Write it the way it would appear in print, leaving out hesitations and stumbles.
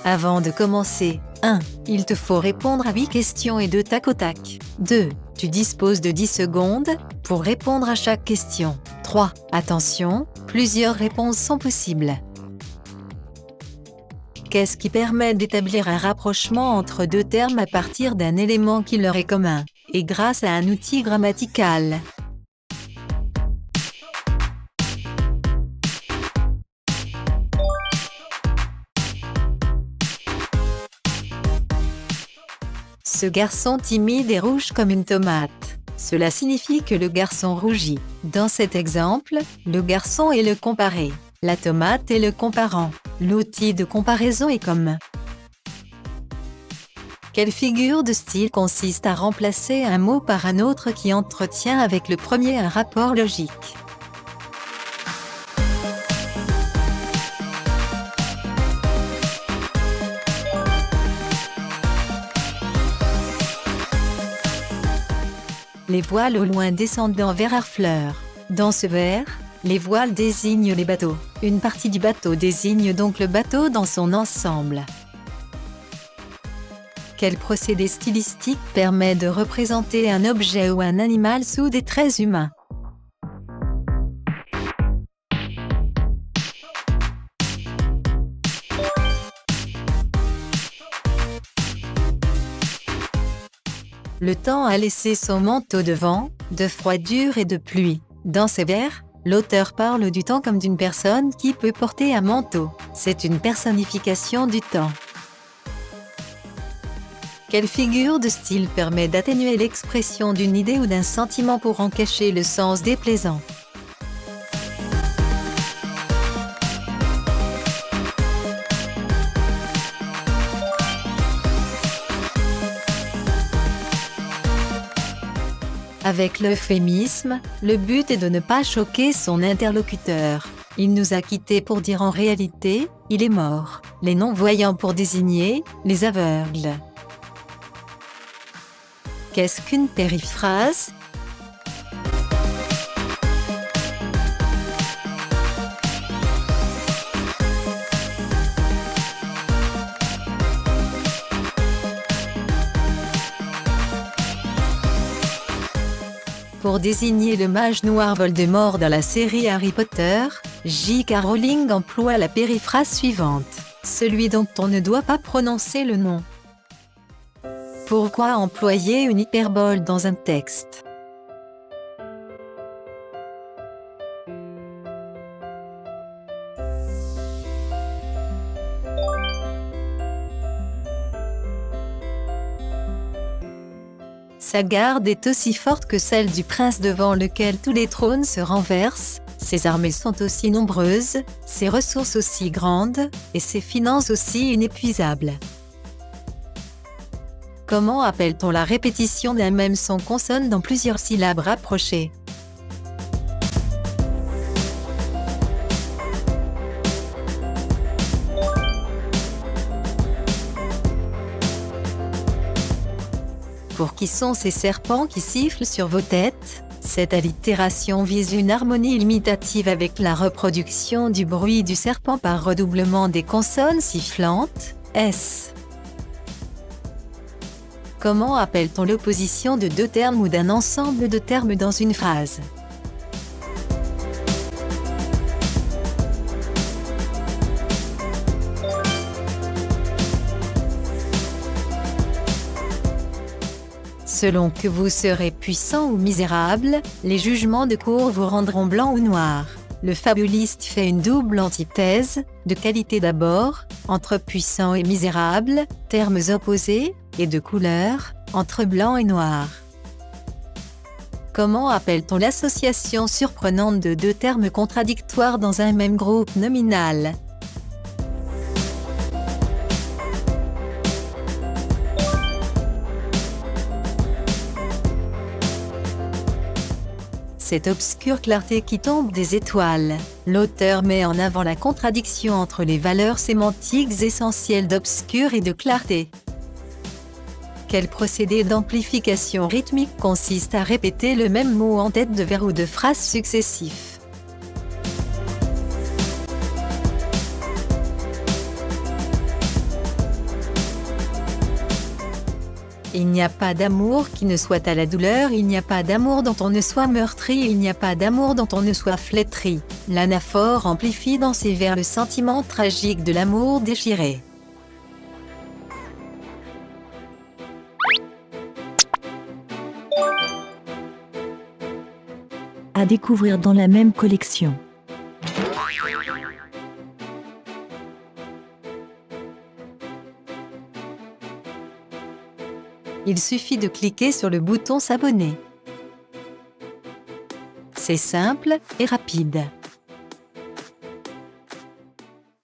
Avant de commencer, 1. Il te faut répondre à 8 questions et de tac au tac. 2. Tu disposes de 10 secondes pour répondre à chaque question. 3. Attention, plusieurs réponses sont possibles. Qu'est-ce qui permet d'établir un rapprochement entre deux termes à partir d'un élément qui leur est commun, et grâce à un outil grammatical? Ce garçon timide est rouge comme une tomate. Cela signifie que le garçon rougit. Dans cet exemple, le garçon est le comparé. La tomate est le comparant. L'outil de comparaison est comme. Quelle figure de style consiste à remplacer un mot par un autre qui entretient avec le premier un rapport logique? Les voiles au loin descendant vers Harfleur. Dans ce vers, les voiles désignent les bateaux. Une partie du bateau désigne donc le bateau dans son ensemble. Quel procédé stylistique permet de représenter un objet ou un animal sous des traits humains? Le temps a laissé son manteau de vent, de froidure et de pluie. Dans ces vers, l'auteur parle du temps comme d'une personne qui peut porter un manteau. C'est une personnification du temps. Quelle figure de style permet d'atténuer l'expression d'une idée ou d'un sentiment pour en cacher le sens déplaisant? Avec l'euphémisme, le but est de ne pas choquer son interlocuteur. Il nous a quittés pour dire en réalité, il est mort. Les non-voyants pour désigner les aveugles. Qu'est-ce qu'une périphrase? Pour désigner le mage noir Voldemort dans la série Harry Potter, J.K. Rowling emploie la périphrase suivante: celui dont on ne doit pas prononcer le nom. Pourquoi employer une hyperbole dans un texte? Sa garde est aussi forte que celle du prince devant lequel tous les trônes se renversent, ses armées sont aussi nombreuses, ses ressources aussi grandes, et ses finances aussi inépuisables. Comment appelle-t-on la répétition d'un même son consonne dans plusieurs syllabes rapprochées? Pour qui sont ces serpents qui sifflent sur vos têtes? Cette allitération vise une harmonie imitative avec la reproduction du bruit du serpent par redoublement des consonnes sifflantes, S. Comment appelle-t-on l'opposition de deux termes ou d'un ensemble de termes dans une phrase? Selon que vous serez puissant ou misérable, les jugements de cour vous rendront blanc ou noir. Le fabuliste fait une double antithèse, de qualité d'abord, entre puissant et misérable, termes opposés, et de couleur, entre blanc et noir. Comment appelle-t-on l'association surprenante de deux termes contradictoires dans un même groupe nominal? Cette obscure clarté qui tombe des étoiles. L'auteur met en avant la contradiction entre les valeurs sémantiques essentielles d'obscur et de clarté. Quel procédé d'amplification rythmique consiste à répéter le même mot en tête de vers ou de phrases successifs? Il n'y a pas d'amour qui ne soit à la douleur, il n'y a pas d'amour dont on ne soit meurtri, il n'y a pas d'amour dont on ne soit flétri. L'anaphore amplifie dans ses vers le sentiment tragique de l'amour déchiré. À découvrir dans la même collection. Il suffit de cliquer sur le bouton s'abonner. C'est simple et rapide.